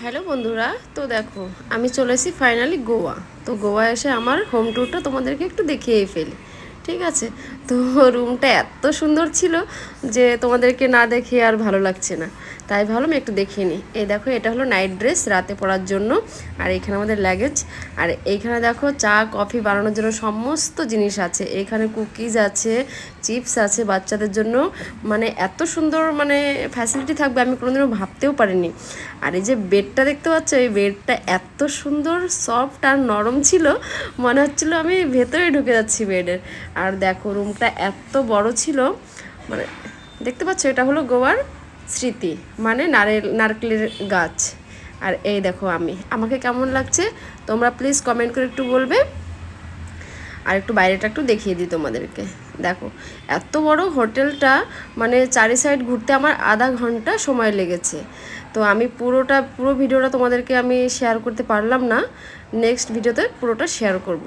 Hello বন্ধুরা, তো দেখো আমি চলে এসেছি ফাইনালি গোয়া। তো গোয়া এসে আমার হোম ট্যুরটা তোমাদেরকে একটু দেখিয়েই ফেলি, ঠিক আছে? তো রুমটা এত সুন্দর ছিল যে তোমাদেরকে না দেখে আর ভালো লাগছে না, তাই ভাবলাম একটু দেখিয়ে নিই। এই দেখো, এটা হলো নাইট ড্রেস রাতে পরার জন্য, আর এখানে আমাদের লাগেজ। আর এইখানে দেখো চা কফি বানানোর জন্য সমস্ত জিনিস আছে। এখানে কুকিজ আছে, চিপস আছে বাচ্চাদের জন্য। মানে এত সুন্দর মানে ফ্যাসিলিটি থাকবে আমি কোনোদিনও ভাবতেও পারিনি। আর এই যে বেডটা দেখতে পাচ্ছ, এই বেডটা এত সুন্দর সফট আর নরম ছিল, মনে হচ্ছিল আমি ভেতরে ঢুকে যাচ্ছি বেডের। আর দেখো রুমটা এত বড় ছিল, মানে দেখতে পাচ্ছ এটা হলো গোয়ার স্মৃতি, মানে নারকেলের গাছ। আর এই দেখো আমাকে কেমন লাগছে তোমরা প্লিজ কমেন্ট করে একটু বলবে। আর একটু বাইরেটা একটু দেখিয়ে দিই তোমাদেরকে। দেখো এত বড় হোটেলটা, মানে চারি সাইড ঘুরতে আমার আধা ঘন্টা সময় লেগেছে। তো আমি পুরো ভিডিওটা তোমাদেরকে আমি শেয়ার করতে পারলাম না, নেক্সট ভিডিওতে পুরোটা শেয়ার করব।